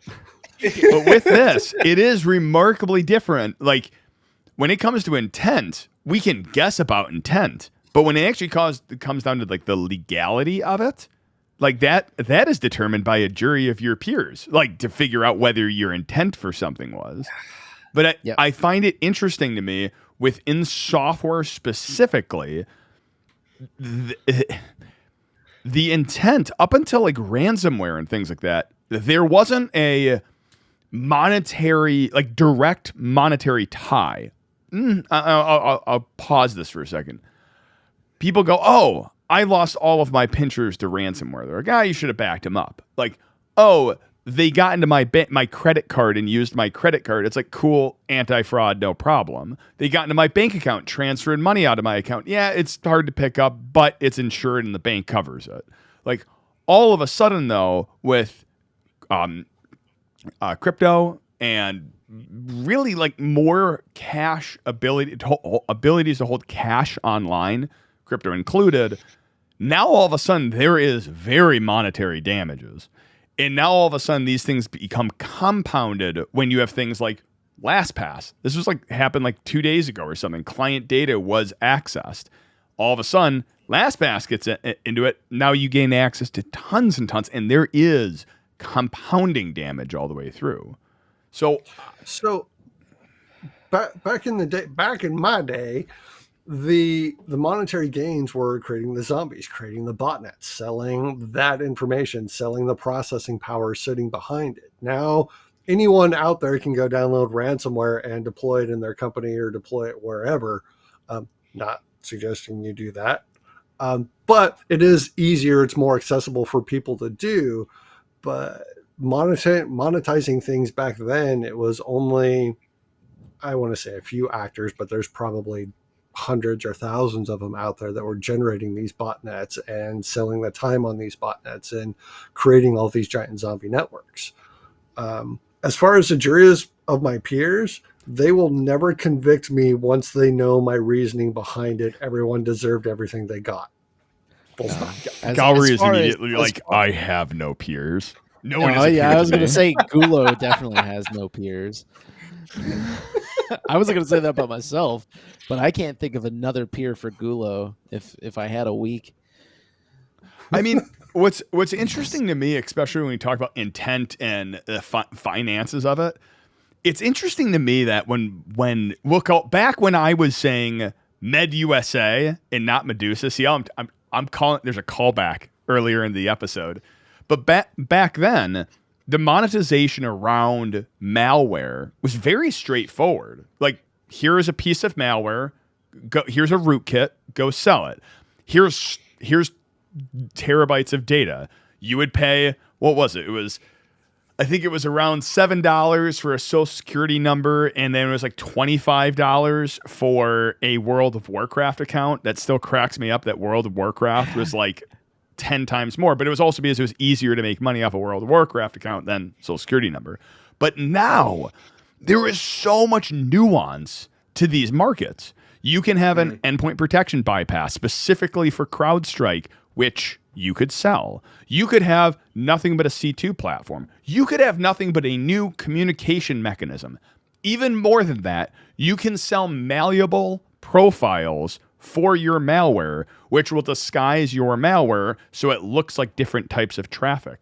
But with this, it is remarkably different. Like, when it comes to intent, we can guess about intent, but when it actually comes down to like the legality of it, like that is determined by a jury of your peers, like to figure out whether your intent for something was. But I find it interesting to me within software specifically, the intent up until like ransomware and things like that, there wasn't a monetary, like direct monetary tie. I'll pause this for a second. People go, oh, I lost all of my pinchers to ransomware. They're like, you should have backed them up. Like, oh, they got into my credit card and used my credit card. It's like, cool, anti-fraud, no problem. They got into my bank account, transferred money out of my account. Yeah, it's hard to pick up, but it's insured and the bank covers it. Like, all of a sudden, though, with crypto and really like more cash abilities to hold cash online, crypto included, now all of a sudden there is very monetary damages. And now all of a sudden these things become compounded when you have things like LastPass. This was like happened like 2 days ago or something. Client data was accessed. All of a sudden, LastPass gets into it. Now you gain access to tons and tons, and there is compounding damage all the way through. So back in my day, the monetary gains were creating the zombies, creating the botnets, selling that information, selling the processing power sitting behind it. Now anyone out there can go download ransomware and deploy it in their company or deploy it wherever. Not suggesting you do that, but it is easier. It's more accessible for people to do. But monetizing things back then, it was only, I want to say a few actors, but there's probably hundreds or thousands of them out there that were generating these botnets and selling the time on these botnets and creating all these giant zombie networks. As far as the juries of my peers, they will never convict me once they know my reasoning behind it. Everyone deserved everything they got. Gowrie is immediately like, I have no peers. No one is. I was going to say Gulo definitely has no peers. I wasn't going to say that about myself, but I can't think of another peer for Gulo if I had a week. I mean, what's interesting to me, especially when we talk about intent and the finances of it, it's interesting to me that when we'll call back when I was saying Med USA and not Medusa. See, I'm calling. There's a callback earlier in the episode, but back then, the monetization around malware was very straightforward. Like, here is a piece of malware. Here's a rootkit. Go sell it. Here's terabytes of data. You would pay, what was it? I think it was around $7 for a social security number, and then it was like $25 for a World of Warcraft account. That still cracks me up that World of Warcraft was like 10 times more, but it was also because it was easier to make money off a World of Warcraft account than social security number. But now there is so much nuance to these markets. You can have an endpoint protection bypass specifically for CrowdStrike, which you could sell. You could have nothing but a C2 platform. You could have nothing but a new communication mechanism. Even more than that, you can sell malleable profiles for your malware, which will disguise your malware so it looks like different types of traffic.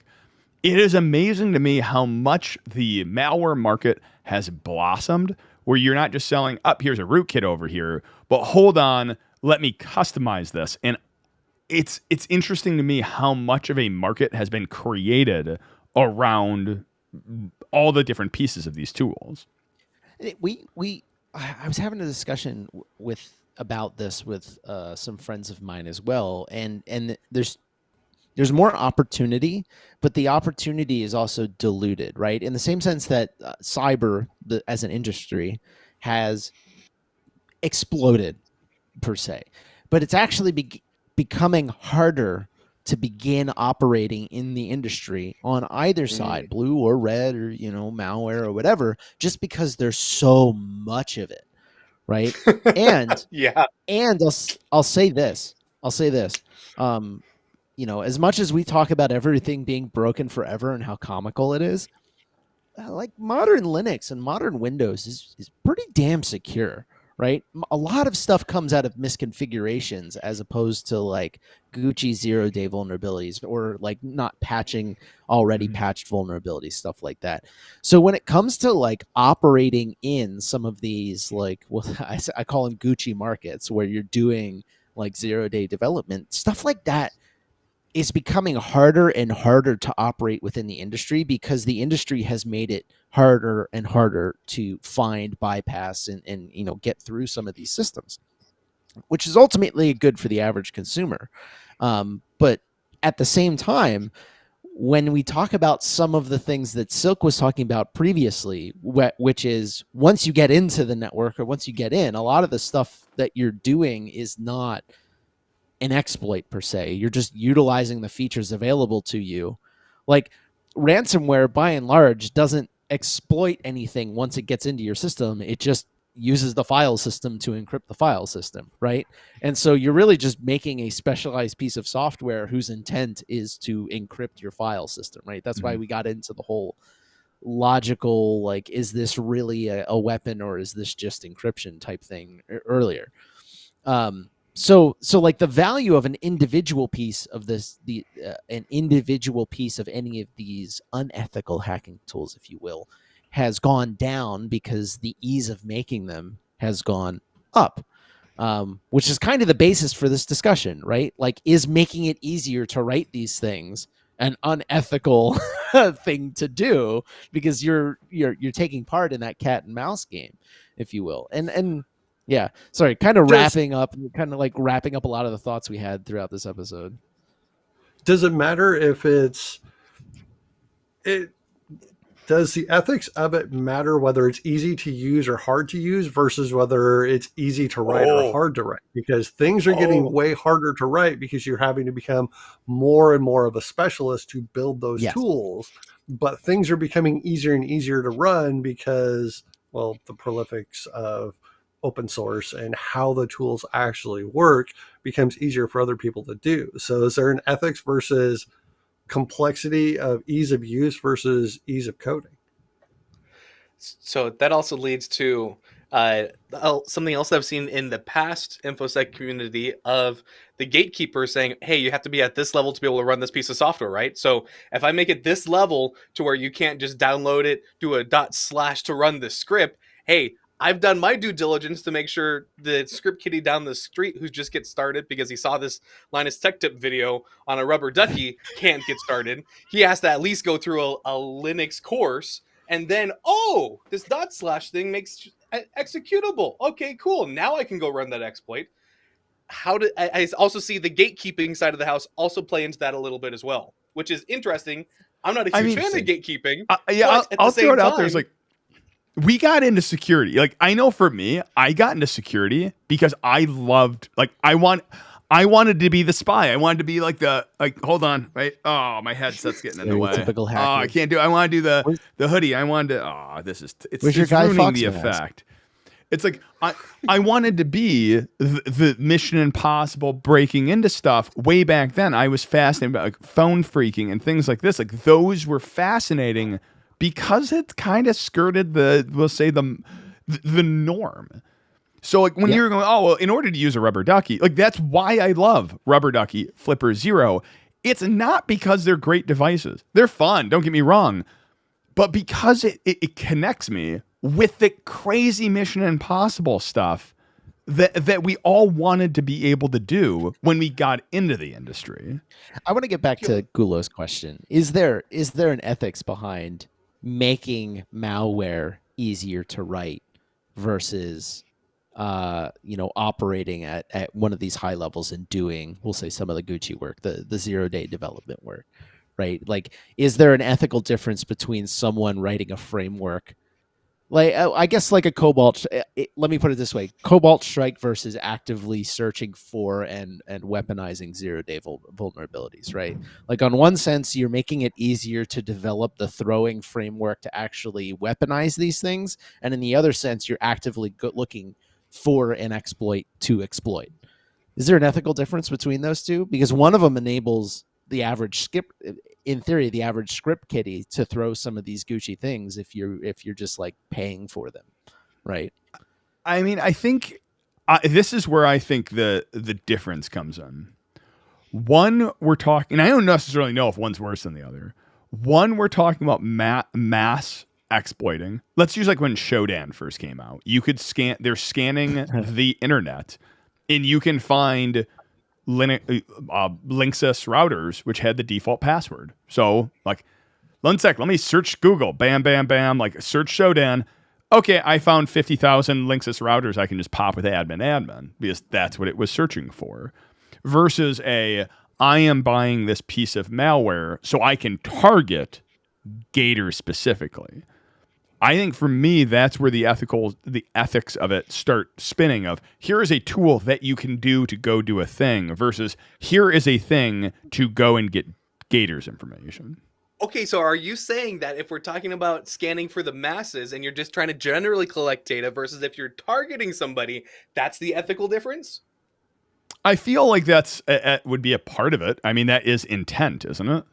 It is amazing to me how much the malware market has blossomed, where you're not just selling, up here's a rootkit over here, but hold on, let me customize this. And it's interesting to me how much of a market has been created around all the different pieces of these tools. I was having a discussion about this with some friends of mine as well, and there's more opportunity, but the opportunity is also diluted, right? In the same sense that cyber as an industry has exploded per se, but it's actually becoming harder to begin operating in the industry on either side, blue or red, or malware or whatever, just because there's so much of it, right? And Yeah. and I'll say this. As much as we talk about everything being broken forever and how comical it is, like modern Linux and modern Windows is pretty damn secure, right? A lot of stuff comes out of misconfigurations as opposed to like Gucci 0-day vulnerabilities or like not patching already patched vulnerabilities, stuff like that. So when it comes to like operating in some of these, like, well, I call them Gucci markets, where you're doing like 0-day development, stuff like that is becoming harder and harder to operate within the industry, because the industry has made it harder and harder to find, bypass, and get through some of these systems, which is ultimately good for the average consumer. But at the same time, when we talk about some of the things that Silk was talking about previously, which is once you get into the network, or once you get in, a lot of the stuff that you're doing is not an exploit per se. You're just utilizing the features available to you. Like ransomware, by and large, doesn't exploit anything once it gets into your system. It just uses the file system to encrypt the file system, right? And so you're really just making a specialized piece of software whose intent is to encrypt your file system, right? That's why we got into the whole logical, like, is this really a weapon, or is this just encryption type thing earlier. So like the value of an individual piece of this, an individual piece of any of these unethical hacking tools, if you will, has gone down because the ease of making them has gone up, which is kind of the basis for this discussion, right? Like, is making it easier to write these things an unethical thing to do, because you're taking part in that cat and mouse game, if you will, and yeah, sorry, kind of wrapping up a lot of the thoughts we had throughout this episode. Does it matter if does the ethics of it matter whether it's easy to use or hard to use versus whether it's easy to write or hard to write? Because things are getting way harder to write because you're having to become more and more of a specialist to build those tools. But things are becoming easier and easier to run because, well, the prolifics of open source and how the tools actually work becomes easier for other people to do. So is there an ethics versus complexity of ease of use versus ease of coding? So that also leads to something else that I've seen in the past InfoSec community of the gatekeeper saying, hey, you have to be at this level to be able to run this piece of software, right? So if I make it this level to where you can't just download it, do a / to run the script, hey, I've done my due diligence to make sure the script kiddie down the street who just gets started because he saw this Linus Tech Tip video on a rubber ducky can't get started. He has to at least go through a Linux course, and then, this / thing makes executable. Okay, cool. Now I can go run that exploit. I also see the gatekeeping side of the house also play into that a little bit as well, which is interesting. I'm not a huge fan of gatekeeping. I'll throw it out there. It's like, we got into security. Like, I know for me, I got into security because I loved, like, I wanted to be the spy. I wanted to be like hold on, right? Oh, my headset's getting in the way. Typical hacker. Oh, I can't do it. I want to do the hoodie. I wanted to, it's ruining the effect. It's like I wanted to be the Mission Impossible breaking into stuff way back then. I was fascinated about like phone phreaking and things like this. Like those were fascinating because it kind of skirted we'll say the norm. So like when you're going, oh well, in order to use a rubber ducky, like that's why I love Rubber Ducky, Flipper Zero. It's not because they're great devices. They're fun. Don't get me wrong. But because it connects me with the crazy Mission Impossible stuff that we all wanted to be able to do when we got into the industry. I want to get back to Gulo's question. Is there an ethics behind making malware easier to write versus operating at one of these high levels and doing, we'll say, some of the Gucci work, the 0-day development work? Right? Like, is there an ethical difference between someone writing a framework, like I guess like a Cobalt? Let me put it this way: Cobalt Strike versus actively searching for and weaponizing 0-day vulnerabilities. Right? Like on one sense, you're making it easier to develop the throwing framework to actually weaponize these things, and in the other sense, you're actively looking for an exploit to exploit. Is there an ethical difference between those two? Because one of them enables the average in theory, the average script kiddie to throw some of these Gucci things if you're just like paying for them, right? I mean, I think this is where I think the difference comes in. One, we're talking, and I don't necessarily know if one's worse than the other. One, we're talking about mass exploiting. Let's use like when Shodan first came out. You could they're scanning the internet, and you can find Linksys routers which had the default password. So like, one sec, let me search Google. Bam, bam, bam. Like search Shodan. Okay, I found 50,000 Linksys routers I can just pop with admin because that's what it was searching for. Versus I am buying this piece of malware so I can target Gator specifically. I think for me, that's where the ethics of it start spinning of here is a tool that you can do to go do a thing versus here is a thing to go and get Gator's information. Okay, so are you saying that if we're talking about scanning for the masses and you're just trying to generally collect data versus if you're targeting somebody, that's the ethical difference? I feel like that's would be a part of it. I mean, that is intent, isn't it?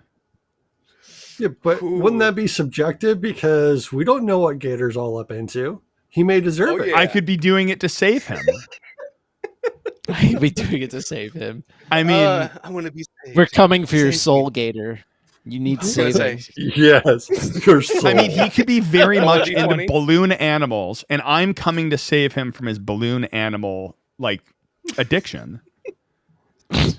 Yeah, but wouldn't that be subjective? Because we don't know what Gator's all up into. He may deserve it. Yeah. I could be doing it to save him. I'd be doing it to save him. I mean, I want to be saved. We're coming for your soul, Gator. You need saving. Yes, your soul. I mean, he could be very much into D20. balloon animals, and I'm coming to save him from his balloon animal like addiction.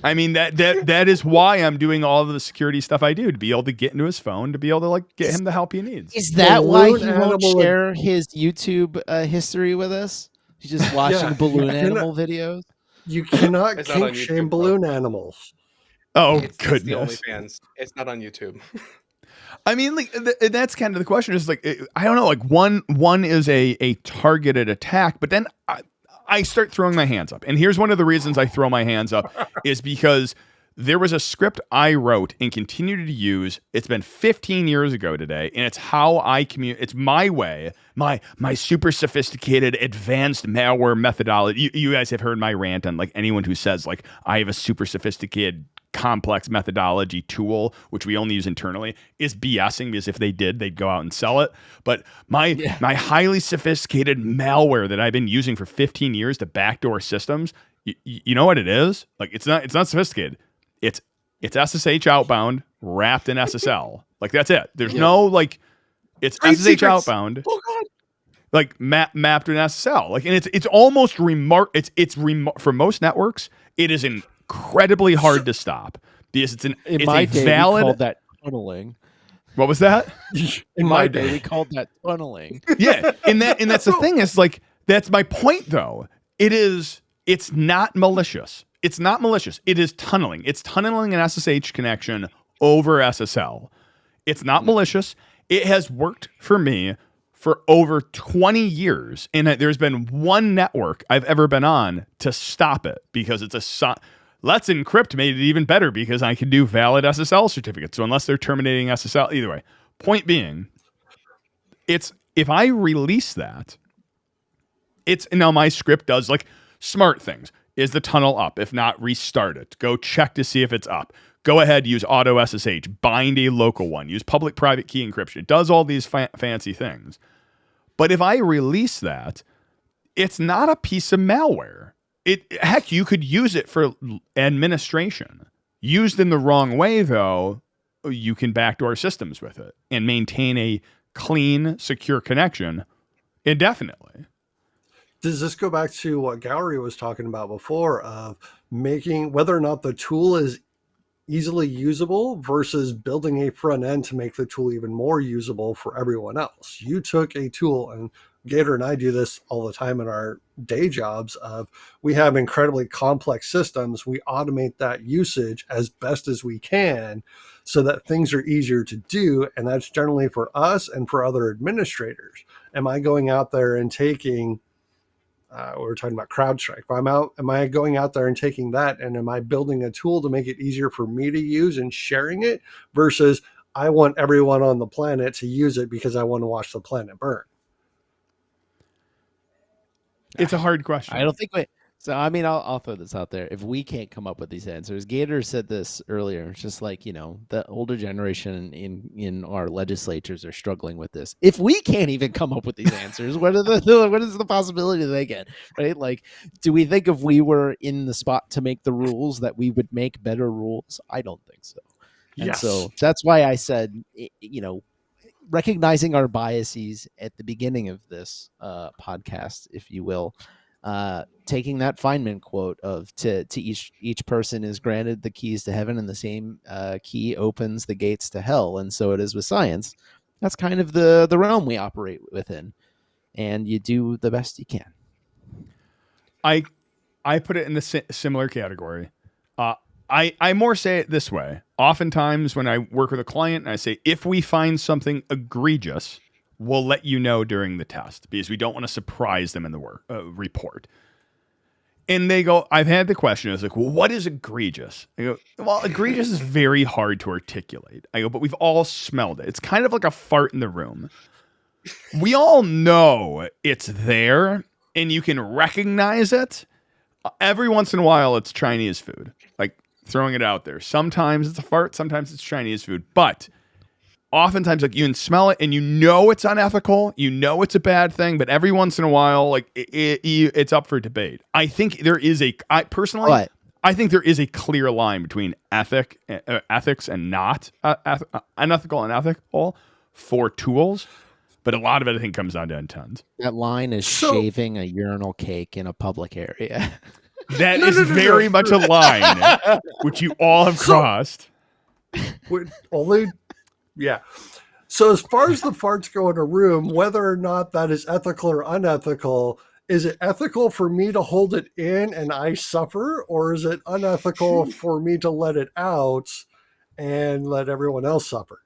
I mean that is why I'm doing all of the security stuff I do, to be able to get into his phone, to be able to like get him the help he needs. Is that why he won't animal- share his YouTube history with us? He's just watching balloon animal videos. You cannot It's not on kink shame YouTube, balloon animals. Oh It's the goodness! OnlyFans. It's not on YouTube. I mean, like that's kind of the question. Is like I don't know. Like one is a targeted attack, but then I start throwing my hands up. And here's one of the reasons I throw my hands up is because there was a script I wrote and continue to use. It's been 15 years ago today, and it's how I communicate. It's my way, my super sophisticated, advanced malware methodology. You guys have heard my rant on like anyone who says like I have a super sophisticated, complex methodology tool, which we only use internally, is BSing, because if they did, they'd go out and sell it. But my highly sophisticated malware that I've been using for 15 years to backdoor systems, you know what it is? Like it's not sophisticated. It's SSH outbound wrapped in SSL. Like that's it. There's no like it's Trade SSH secrets. outbound. Oh God. Like mapped in SSL. Like, and it's almost for most networks, it is incredibly hard to stop because it's My a day, valid. we called that tunneling. What was that? In my day, we called that tunneling. Yeah, and that's the thing is like that's my point though. It's not malicious. It's not malicious. It is tunneling. It's tunneling an SSH connection over SSL. It's not malicious. It has worked for me for over 20 years, and there's been one network I've ever been on to stop it because it's Let's Encrypt made it even better because I can do valid SSL certificates. So unless they're terminating SSL, either way. Point being, if I release that, It's now my script does like smart things. Is the tunnel up? If not, restart it. Go check to see if it's up. Go ahead, use auto SSH, bind a local one, use public private key encryption. It does all these fancy things. But if I release that, it's not a piece of malware. Heck, you could use it for administration. Used in the wrong way, though, you can backdoor systems with it and maintain a clean, secure connection indefinitely. Does this go back to what Gowrie was talking about before of making whether or not the tool is easily usable versus building a front end to make the tool even more usable for everyone else? You took a tool, and Gator and I do this all the time in our day jobs of we have incredibly complex systems. We automate that usage as best as we can so that things are easier to do. And that's generally for us and for other administrators. Am I going out there and taking we were talking about CrowdStrike. Am I going out there and taking that, and am I building a tool to make it easier for me to use and sharing it versus I want everyone on the planet to use it because I want to watch the planet burn? It's a hard question. I don't think we. So I mean, I'll throw this out there. If we can't come up with these answers, Gator said this earlier. It's just like, the older generation in our legislatures are struggling with this. If we can't even come up with these answers, what is the possibility they get? Right? Like, do we think if we were in the spot to make the rules that we would make better rules? I don't think so. And so that's why I said, recognizing our biases at the beginning of this podcast, if you will. Taking that Feynman quote of to each person is granted the keys to heaven, and the same key opens the gates to hell, and so it is with science. That's kind of the realm we operate within, and you do the best you can. I put it in the similar category. I more say it this way. Oftentimes when I work with a client and I say, if we find something egregious, we'll let you know during the test because we don't want to surprise them in the report. And they go, I've had the question. I was like, well, what is egregious? I go, well, egregious is very hard to articulate. I go, but we've all smelled it. It's kind of like a fart in the room. We all know it's there and you can recognize it. Every once in a while, it's Chinese food. Like throwing it out there. Sometimes it's a fart. Sometimes it's Chinese food. But oftentimes, like, you can smell it and it's unethical, it's a bad thing, but every once in a while, like, it's up for debate. I think there is I think there is a clear line between ethics and not unethical and ethical for tools, but a lot of it, I think, comes down to intent. That line is shaving a urinal cake in a public area. That is very much a line, which you all have crossed. Yeah. So as far as the farts go in a room, whether or not that is ethical or unethical, is it ethical for me to hold it in and I suffer, or is it unethical for me to let it out and let everyone else suffer?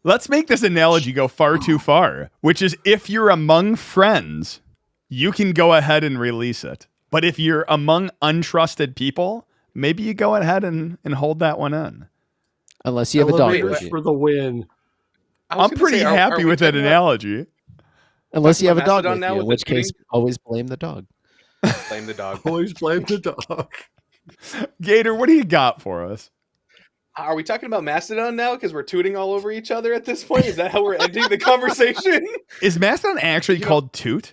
Let's make this analogy go far too far, which is if you're among friends, you can go ahead and release it. But if you're among untrusted people, maybe you go ahead and hold that one in. Unless you have a dog for the win. I'm pretty happy with that analogy. Unless you have a dog with you, in which case, always blame the dog. Blame the dog. Always blame the dog. Gator, what do you got for us? Are we talking about Mastodon now? Because we're tooting all over each other at this point? Is that how we're ending the conversation? Is Mastodon actually called Toot?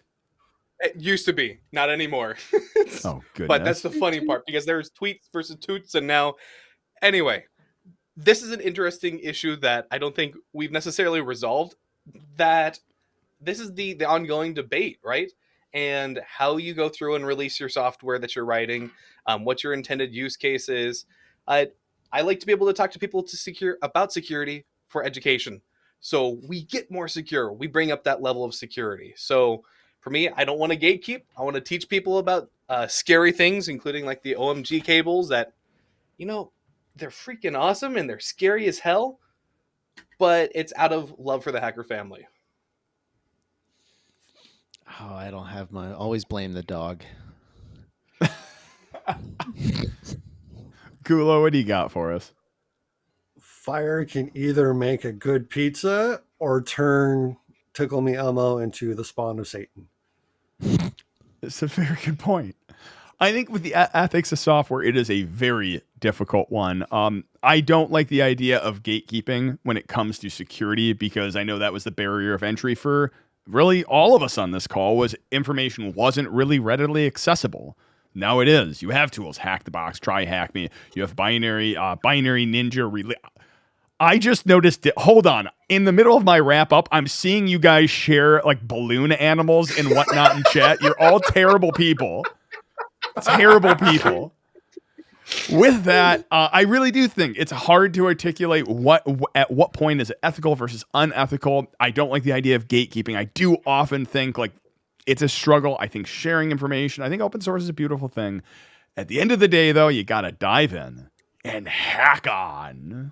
It used to be. Not anymore. Oh, goodness. But that's the funny part, because there's tweets versus toots, and now... Anyway, this is an interesting issue that I don't think we've necessarily resolved. That this is the ongoing debate, right? And how you go through and release your software that you're writing, what your intended use case is. I like to be able to talk to people about security for education. So we get more secure. We bring up that level of security. So for me, I don't want to gatekeep. I want to teach people about scary things, including like the OMG cables that, they're freaking awesome and they're scary as hell, but it's out of love for the hacker family. Oh, I don't have my... Always blame the dog. Gulo, what do you got for us? Fire can either make a good pizza or turn Tickle Me Elmo into the spawn of Satan. It's a very good point. I think with the ethics of software, it is a very difficult one. I don't like the idea of gatekeeping when it comes to security because I know that was the barrier of entry for really all of us on this call was information wasn't really readily accessible. Now it is. You have tools, Hack the Box, Try Hack Me. You have binary ninja. I just noticed it. Hold on. In the middle of my wrap up, I'm seeing you guys share like balloon animals and whatnot in chat. You're all terrible people. Terrible people. With that, I really do think it's hard to articulate at what point is it ethical versus unethical. I don't like the idea of gatekeeping. I do often think like it's a struggle. I think sharing information, I think open source is a beautiful thing. At the end of the day, though, you got to dive in and hack on.